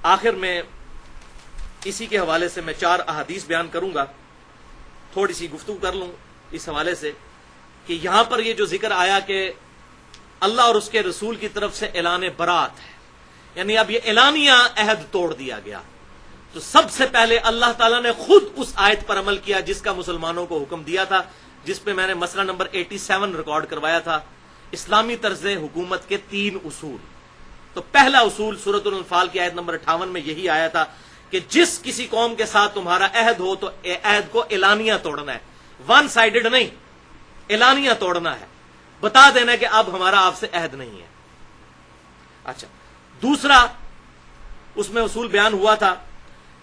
آخر میں اسی کے حوالے سے میں 4 احادیث بیان کروں گا، تھوڑی سی گفتگو کر لوں اس حوالے سے کہ یہاں پر یہ جو ذکر آیا کہ اللہ اور اس کے رسول کی طرف سے اعلان برات ہے، یعنی اب یہ اعلانیہ عہد توڑ دیا گیا، تو سب سے پہلے اللہ تعالیٰ نے خود اس آیت پر عمل کیا جس کا مسلمانوں کو حکم دیا تھا، جس پہ میں نے مسئلہ نمبر 87 ریکارڈ کروایا تھا، اسلامی طرز حکومت کے 3 اصول۔ تو پہلا اصول سورۃ الانفال کی آیت نمبر 58 میں یہی آیا تھا کہ جس کسی قوم کے ساتھ تمہارا عہد ہو تو عہد کو اعلانیہ توڑنا ہے، ون سائیڈڈ نہیں، اعلانیہ توڑنا ہے، بتا دینا کہ اب ہمارا آپ سے عہد نہیں ہے۔ اچھا، دوسرا اس میں اصول بیان ہوا تھا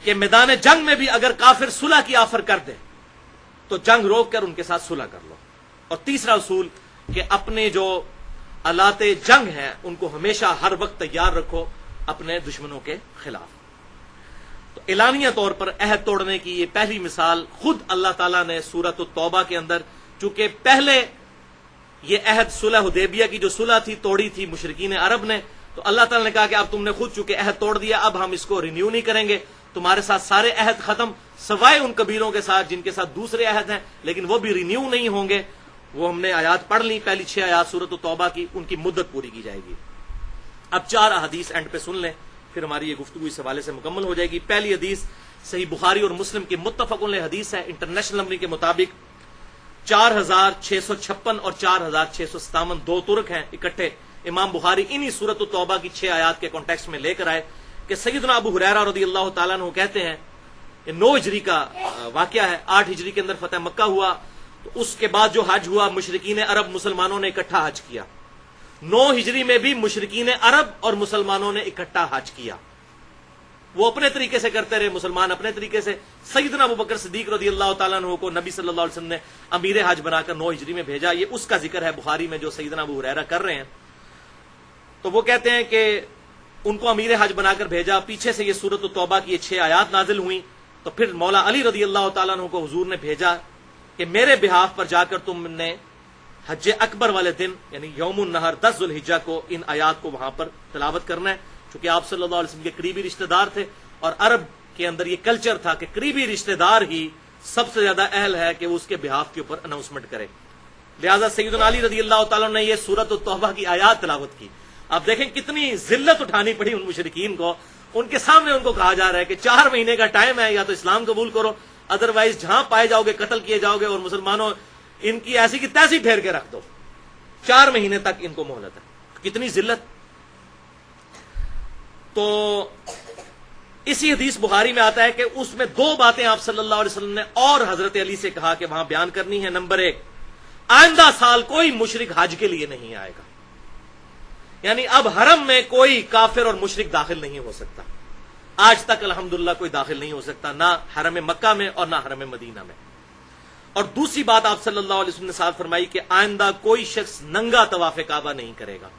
کہ میدان جنگ میں بھی اگر کافر صلح کی آفر کر دے تو جنگ روک کر ان کے ساتھ صلح کر لو۔ اور تیسرا اصول کہ اپنے جو آلات جنگ ہیں ان کو ہمیشہ ہر وقت تیار رکھو اپنے دشمنوں کے خلاف۔ تو اعلانیہ طور پر عہد توڑنے کی یہ پہلی مثال خود اللہ تعالیٰ نے سورۃ التوبہ کے اندر، چونکہ پہلے یہ عہد صلح حدیبیہ کی جو صلح تھی توڑی تھی مشرکین عرب نے، تو اللہ تعالیٰ نے کہا کہ اب تم نے خود چونکہ عہد توڑ دیا، اب ہم اس کو رینیو نہیں کریں گے، تمہارے ساتھ سارے عہد ختم، سوائے ان قبیلوں کے ساتھ جن کے ساتھ دوسرے عہد ہیں لیکن وہ بھی رینیو نہیں ہوں گے۔ وہ ہم نے آیات پڑھ لی، پہلی 6 آیات سورۃ التوبہ کی، ان کی مدت پوری کی جائے گی۔ اب 4 احادیث اینڈ پہ سن لیں، پھر ہماری یہ گفتگو اس حوالے سے مکمل ہو جائے گی۔ پہلی حدیث صحیح بخاری اور مسلم کی متفق علیہ حدیث ہے، انٹرنیشنل نمبر کے مطابق 4656 اور 4657 2 ترک ہیں اکٹھے۔ امام بخاری انہی سورۃ التوبہ کی 6 آیات کے کانٹیکسٹ میں لے کر آئے کہ سیدنا ابو ہریرہ رضی اللہ تعالیٰ عنہ کہتے ہیں، یہ 9 ہجری کا واقعہ ہے، 8 ہجری کے اندر فتح مکہ ہوا، تو اس کے بعد جو حج ہوا مشرکین عرب مسلمانوں نے اکٹھا حج کیا۔ 9 ہجری میں بھی مشرکین عرب اور مسلمانوں نے اکٹھا حج کیا، وہ اپنے طریقے سے کرتے رہے، مسلمان اپنے طریقے سے۔ سیدنا ابوبکر صدیق رضی اللہ تعالیٰ عنہ کو نبی صلی اللہ علیہ وسلم نے امیر حج بنا کر 9 ہجری میں بھیجا، یہ اس کا ذکر ہے بخاری میں جو سیدنا ابو ہریرہ کر رہے ہیں۔ تو وہ کہتے ہیں کہ ان کو امیر حج بنا کر بھیجا، پیچھے سے یہ سورۃ التوبہ کی یہ 6 آیات نازل ہوئیں، تو پھر مولا علی رضی اللہ تعالیٰ عنہ کو حضور نے بھیجا کہ میرے بہاف پر جا کر تم نے حج اکبر والے دن یعنی یوم النحر 10 ذوالحجہ کو ان آیات کو وہاں پر تلاوت کرنا ہے، چونکہ آپ صلی اللہ علیہ وسلم کے قریبی رشتہ دار تھے اور عرب کے اندر یہ کلچر تھا کہ قریبی رشتہ دار ہی سب سے زیادہ اہل ہے کہ وہ اس کے بہاف کے اوپر اناؤنسمنٹ کرے، لہذا سیدنا علی رضی اللہ تعالیٰ نے یہ سورۃ التوبہ کی آیات تلاوت کی۔ آپ دیکھیں کتنی ذلت اٹھانی پڑی ان مشرکین کو، ان کے سامنے ان کو کہا جا رہا ہے کہ 4 مہینے کا ٹائم ہے، یا تو اسلام قبول کرو، ادروائز جہاں پائے جاؤ گے قتل کیے جاؤ گے، اور مسلمانوں ان کی ایسی کی تیسی پھیر کے رکھ دو، 4 مہینے تک ان کو مہلت ہے۔ کتنی ذلت! تو اسی حدیث بخاری میں آتا ہے کہ اس میں 2 باتیں آپ صلی اللہ علیہ وسلم نے اور حضرت علی سے کہا کہ وہاں بیان کرنی ہے۔ نمبر 1، آئندہ سال کوئی مشرک حج کے لیے نہیں آئے گا، یعنی اب حرم میں کوئی کافر اور مشرک داخل نہیں ہو سکتا، آج تک الحمدللہ کوئی داخل نہیں ہو سکتا، نہ حرم مکہ میں اور نہ حرم مدینہ میں۔ اور دوسری بات آپ صلی اللہ علیہ وسلم نے ساتھ فرمائی کہ آئندہ کوئی شخص ننگا طواف کعبہ نہیں کرے گا،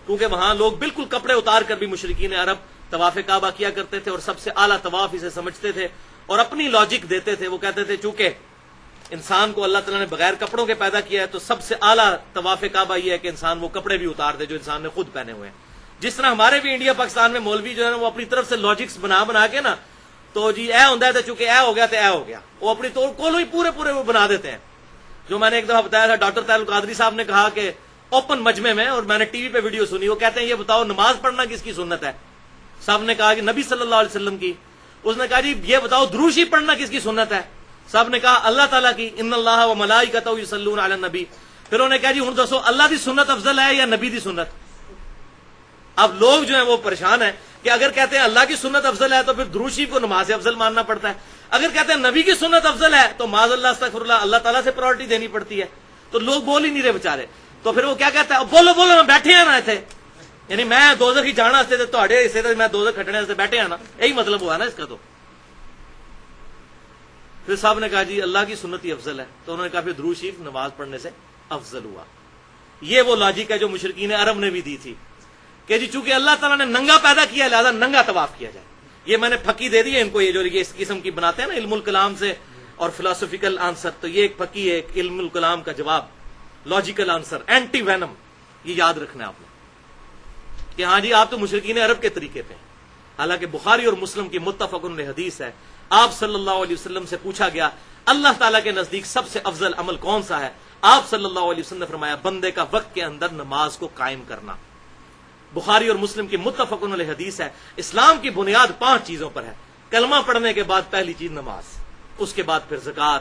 کیونکہ وہاں لوگ بالکل کپڑے اتار کر بھی مشرکین عرب طواف کعبہ کیا کرتے تھے اور سب سے اعلیٰ طواف اسے سمجھتے تھے، اور اپنی لاجک دیتے تھے، وہ کہتے تھے چونکہ انسان کو اللہ تعالیٰ نے بغیر کپڑوں کے پیدا کیا ہے تو سب سے اعلیٰ طواف کعبہ یہ ہے کہ انسان وہ کپڑے بھی اتار دے جو انسان نے خود پہنے ہوئے ہیں۔ جس طرح ہمارے بھی انڈیا پاکستان میں مولوی جو ہے نا وہ اپنی طرف سے لاجکس بنا کے نا، تو جی اے ہوندا ہے تو چونکہ اے ہو گیا تو اے ہو گیا، وہ اپنی طور کو ہی پورے وہ بنا دیتے ہیں۔ جو میں نے ایک دفعہ بتایا تھا، ڈاکٹر طاہر القادری صاحب نے کہا کہ اوپن مجمع میں، اور میں نے ٹی وی پہ ویڈیو سنی، وہ کہتے ہیں یہ بتاؤ نماز پڑھنا کس کی سنت ہے؟ صاحب نے کہا کہ نبی صلی اللہ علیہ وسلم کی۔ اس نے کہا جی یہ بتاؤ دروشی پڑھنا کس کی سنت ہے؟ صاحب نے کہا اللہ تعالیٰ کی، ان اللہ و ملائکتہ یصلون علی النبی۔ پھر انہوں نے کہا جی ہن دسو اللہ دی سنت افضل ہے یا نبی دی سنت؟ اب لوگ جو ہیں وہ پریشان ہیں کہ اگر کہتے ہیں اللہ کی سنت افضل ہے تو پھر دروشی کو نماز افضل ماننا پڑتا ہے، اگر کہتے ہیں نبی کی سنت افضل ہے تو معاذ اللہ استغفر اللہ اللہ تعالیٰ سے پرائرٹی دینی پڑتی ہے۔ تو لوگ بول ہی نہیں رہے بےچارے، تو پھر وہ کیا کہتا ہے بولو میں بیٹھے ہیں نا تھے، یعنی میں دوزخ ہی جانا سے تھوڑے حصے سے میں دوزخ کھٹنے سے بیٹھے ہیں نا، یہی مطلب ہوا نا اس کا۔ تو پھر صاحب نے کہا جی اللہ کی سنت ہی افضل ہے، تو انہوں نے کہا پھر درود شریف نماز پڑھنے سے افضل ہوا۔ یہ وہ لاجک ہے جو مشرکین عرب نے بھی دی تھی کہ جی چونکہ اللہ تعالیٰ نے ننگا پیدا کیا لہذا ننگا طواف کیا جائے۔ یہ میں نے پھکی دے دی ہے ان کو، یہ جو اس قسم کی بناتے ہیں نا علم الکلام سے اور فلاسفیکل آنسر، تو یہ ایک پھکی ہے، ایک علم الکلام کا جواب، لاجیکل آنسر، اینٹی وینم۔ یہ یاد رکھنا ہے آپ نے کہ ہاں جی آپ تو مشرکین عرب کے طریقے پہ ہیں، حالانکہ بخاری اور مسلم کی متفق علیہ حدیث ہے. آپ صلی اللہ علیہ وسلم سے پوچھا گیا اللہ تعالیٰ کے نزدیک سب سے افضل عمل کون سا ہے؟ آپ صلی اللہ علیہ وسلم نے فرمایا بندے کا وقت کے اندر نماز کو قائم کرنا. بخاری اور مسلم کی متفق علیہ حدیث ہے. اسلام کی بنیاد 5 چیزوں پر ہے. کلمہ پڑھنے کے بعد پہلی چیز نماز، اس کے بعد پھر زکوٰۃ،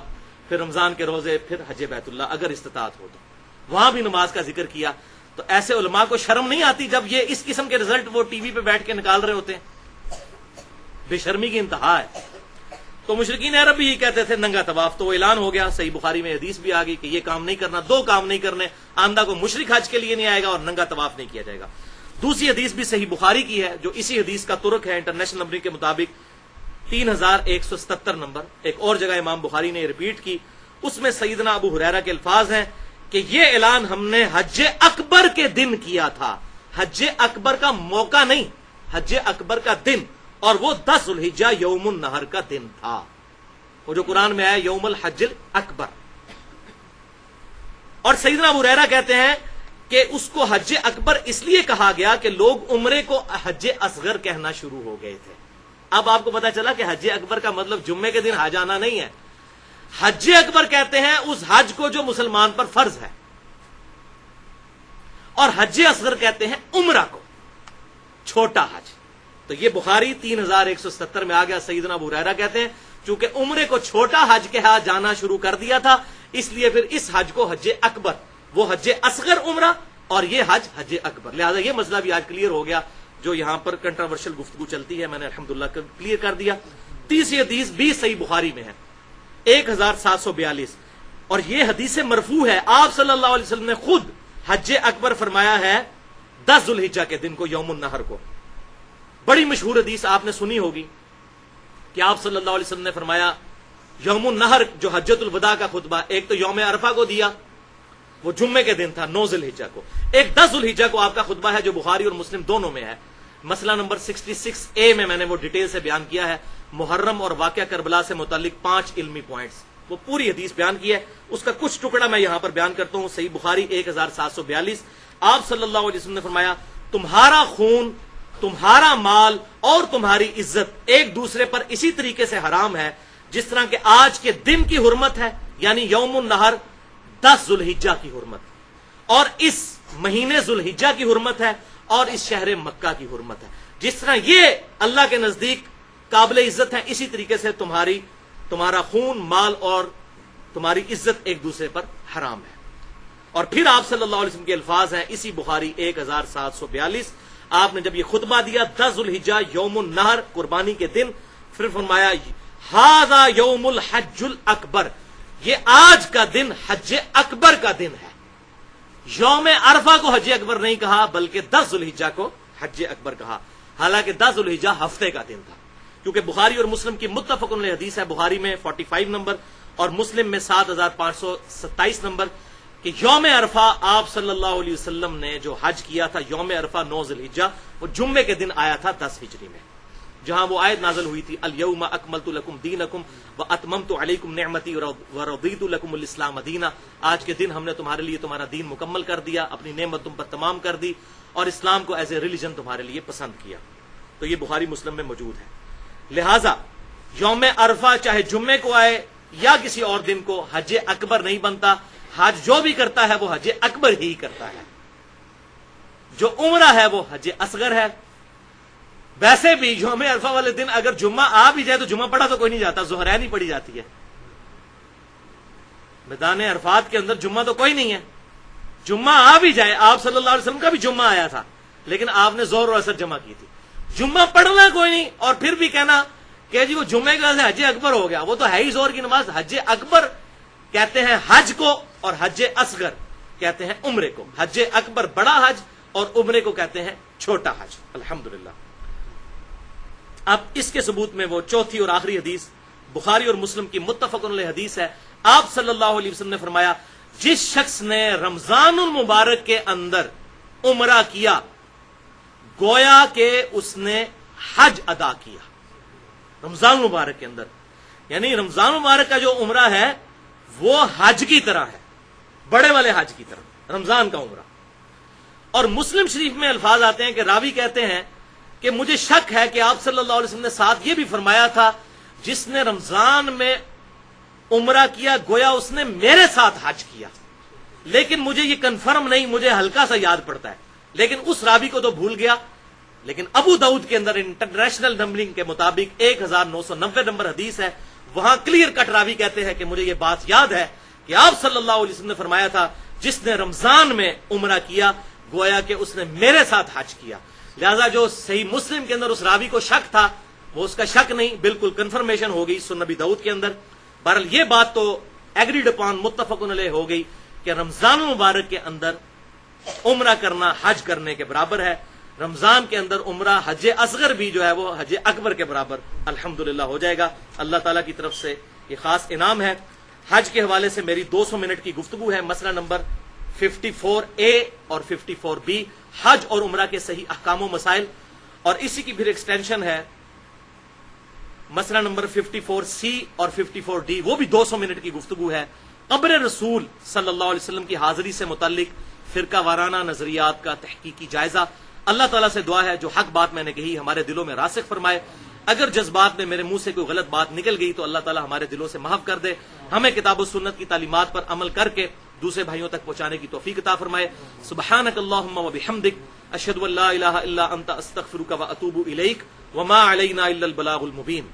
پھر رمضان کے روزے، پھر حج بیت اللہ اگر استطاعت ہو تو. وہاں بھی نماز کا ذکر کیا. تو ایسے علماء کو شرم نہیں آتی جب یہ اس قسم کے رزلٹ وہ ٹی وی پہ بیٹھ کے نکال رہے ہوتے ہیں؟ بے شرمی کی انتہا ہے. تو مشرکین عرب بھی یہ کہتے تھے ننگا طواف، تو وہ اعلان ہو گیا. صحیح بخاری میں حدیث بھی آ گئی کہ یہ کام نہیں کرنا، 2 کام نہیں کرنے. آندہ کو مشرک حج کے لیے نہیں آئے گا اور ننگا طواف نہیں کیا جائے گا. دوسری حدیث بھی صحیح بخاری کی ہے جو اسی حدیث کا ترک ہے انٹرنیشنل نمبر کے مطابق 3177 نمبر. ایک اور جگہ امام بخاری نے ریپیٹ کی، اس میں سیدنا ابو ہریرہ کے الفاظ ہیں کہ یہ اعلان ہم نے حج اکبر کے دن کیا تھا. حج اکبر کا موقع نہیں، حج اکبر کا دن، اور وہ 10 ذوالحجہ یوم النہر کا دن تھا. وہ جو قرآن میں آیا یوم الحج الاکبر. اور سیدنا ابو ہریرہ کہتے ہیں کہ اس کو حج اکبر اس لیے کہا گیا کہ لوگ عمرے کو حج اصغر کہنا شروع ہو گئے تھے. اب آپ کو پتا چلا کہ حج اکبر کا مطلب جمعے کے دن حج آنا نہیں ہے. حج اکبر کہتے ہیں اس حج کو جو مسلمان پر فرض ہے، اور حج اصغر کہتے ہیں عمرہ کو، چھوٹا حج. تو یہ بخاری 3177 میں آ گیا. سیدنا ابو ہریرہ کہتے ہیں چونکہ عمرے کو چھوٹا حج کہا جانا شروع کر دیا تھا، اس لیے پھر اس حج کو حج اکبر، وہ حج اصغر عمرہ اور یہ حج اکبر. لہذا یہ مسئلہ بھی آج کلیئر ہو گیا جو یہاں پر کنٹروورشل گفتگو چلتی ہے، میں نے الحمدللہ کلیئر کر دیا. تیسری حدیث بھی صحیح بخاری میں ہے 1742، اور یہ حدیث مرفوع ہے. آپ صلی اللہ علیہ وسلم نے خود حج اکبر فرمایا ہے 10 ذوالحجہ کے دن کو، یوم النہر کو. بڑی مشہور حدیث آپ نے سنی ہوگی کہ آپ صلی اللہ علیہ وسلم نے فرمایا یوم النہر جو حجۃ الوداع کا خطبہ، ایک تو یوم عرفہ کو دیا، وہ جمعے کے دن تھا 9 ذوالحجہ کو. ایک 10 ذوالحجہ کو آپ کا خطبہ ہے جو بخاری اور مسلم دونوں میں ہے. مسئلہ نمبر 66A میں نے وہ ڈیٹیل سے بیان کیا ہے. محرم اور واقعہ کربلا سے متعلق 5 علمی پوائنٹس، وہ پوری حدیث بیان کی ہے. اس کا کچھ ٹکڑا میں یہاں پر بیان کرتا ہوں. صحیح بخاری 1742. آپ صلی اللہ علیہ وسلم نے فرمایا تمہارا خون، تمہارا مال اور تمہاری عزت ایک دوسرے پر اسی طریقے سے حرام ہے جس طرح کہ آج کے دن کی حرمت ہے، یعنی یوم النہر 10 ذوالحجہ کی حرمت، اور اس مہینے ذوالحجہ کی حرمت ہے، اور اس شہر مکہ کی حرمت ہے. جس طرح یہ اللہ کے نزدیک قابل عزت ہے، اسی طریقے سے تمہارا خون، مال اور تمہاری عزت ایک دوسرے پر حرام ہے. اور پھر آپ صلی اللہ علیہ وسلم کے الفاظ ہیں اسی بخاری 1742. آپ نے جب یہ خطبہ دیا 10 ذوالحجہ یوم النہر قربانی کے دن، پھر فرمایا ھذا یوم الحج الاکبر، یہ آج کا دن حج اکبر کا دن ہے. یوم عرفہ کو حج اکبر نہیں کہا بلکہ 10 ذوالحجہ کو حج اکبر کہا. حالانکہ 10 ذوالحجہ ہفتے کا دن تھا، کیونکہ بخاری اور مسلم کی متفق علیہ حدیث ہے. بخاری میں 45 نمبر اور مسلم میں 7527 نمبر کہ یوم عرفہ آپ صلی اللہ علیہ وسلم نے جو حج کیا تھا یوم عرفہ 9 ذوالحجہ، وہ جمعے کے دن آیا تھا 10 ہجری میں، جہاں وہ آیت نازل ہوئی تھی الیوم اکملت لکم دینکم واتممت علیکم نعمتی ورضیت لکم الاسلام دینا. آج کے دن ہم نے تمہارے لیے تمہارا دین مکمل کر دیا، اپنی نعمت تم پر تمام کر دی، اور اسلام کو ایز اے ریلیجن تمہارے لیے پسند کیا. تو یہ بخاری مسلم میں موجود ہے. لہذا یوم عرفہ چاہے جمعے کو آئے یا کسی اور دن کو حج اکبر نہیں بنتا. حج جو بھی کرتا ہے وہ حج اکبر ہی کرتا ہے، جو عمرہ ہے وہ حج اصغر ہے. ویسے بھی یوم عرفہ والے دن اگر جمعہ آ بھی جائے تو جمعہ پڑھا تو کوئی نہیں جاتا، ظہرین ہی پڑھی جاتی ہے. میدان عرفات کے اندر جمعہ تو کوئی نہیں ہے. جمعہ آ بھی جائے، آپ صلی اللہ علیہ وسلم کا بھی جمعہ آیا تھا لیکن آپ نے ظہر اور عصر جمع کی تھی. جمعہ پڑھنا کوئی نہیں، اور پھر بھی کہنا کہ جی وہ جمعے کا حج اکبر ہو گیا، وہ تو ہے ہی ظہر کی نماز. حج اکبر کہتے ہیں حج کو، اور حج اصغر کہتے ہیں عمرے کو. حج اکبر بڑا حج اور عمرے کو کہتے ہیں چھوٹا حج. الحمدللہ. اب اس کے ثبوت میں وہ چوتھی اور آخری حدیث بخاری اور مسلم کی متفق علیہ حدیث ہے. آپ صلی اللہ علیہ وسلم نے فرمایا جس شخص نے رمضان المبارک کے اندر عمرہ کیا گویا کہ اس نے حج ادا کیا. رمضان المبارک کے اندر، یعنی رمضان المبارک کا جو عمرہ ہے وہ حج کی طرح ہے، بڑے والے حج کی طرح رمضان کا عمرہ. اور مسلم شریف میں الفاظ آتے ہیں کہ راوی کہتے ہیں کہ مجھے شک ہے کہ آپ صلی اللہ علیہ وسلم نے ساتھ یہ بھی فرمایا تھا جس نے رمضان میں عمرہ کیا گویا اس نے میرے ساتھ حج کیا، لیکن مجھے یہ کنفرم نہیں، مجھے ہلکا سا یاد پڑتا ہے، لیکن اس راوی کو تو بھول گیا۔ لیکن ابو داؤد کے اندر انٹرنیشنل نمبرنگ کے مطابق 1990 نمبر حدیث ہے، وہاں کلیئر کٹ راوی کہتے ہیں کہ مجھے یہ بات یاد ہے کہ آپ صلی اللہ علیہ وسلم نے فرمایا تھا جس نے رمضان میں عمرہ کیا گویا کہ اس نے میرے ساتھ حج کیا۔ لہذا جو صحیح مسلم کے اندر اس راوی کو شک تھا وہ اس کا شک نہیں، بالکل کنفرمیشن ہو گئی سنن نبی داؤد کے اندر۔ بہرحال یہ بات تو ایگریڈ اپان، متفق علیہ ہو گئی کہ رمضان مبارک کے اندر عمرہ کرنا حج کرنے کے برابر ہے۔ رمضان کے اندر عمرہ حج اصغر بھی جو ہے وہ حج اکبر کے برابر الحمدللہ ہو جائے گا۔ اللہ تعالیٰ کی طرف سے یہ خاص انعام ہے۔ حج کے حوالے سے میری 200 منٹ کی گفتگو ہے، مسئلہ نمبر 54A اور 54B، حج اور عمرہ کے صحیح احکام و مسائل، اور اسی کی پھر ایکسٹینشن ہے مسئلہ نمبر 54C اور 54D، وہ بھی 200 منٹ کی گفتگو ہے۔ قبر رسول صلی اللہ علیہ وسلم کی حاضری سے متعلق فرقہ وارانہ نظریات کا تحقیقی جائزہ۔ اللہ تعالیٰ سے دعا ہے جو حق بات میں نے کہی ہمارے دلوں میں راسخ فرمائے، اگر جذبات میں میرے منہ سے کوئی غلط بات نکل گئی تو اللہ تعالیٰ ہمارے دلوں سے محو کر دے، ہمیں کتاب و سنت کی تعلیمات پر عمل کر کے دوسرے بھائیوں تک پہنچانے کی توفیق عطا فرمائے۔ سبحانک اللہم و بحمدک، اشہد ان لا الہ الا انت، استغفرک و اتوب الیک، وما علینا الا البلاغ المبین۔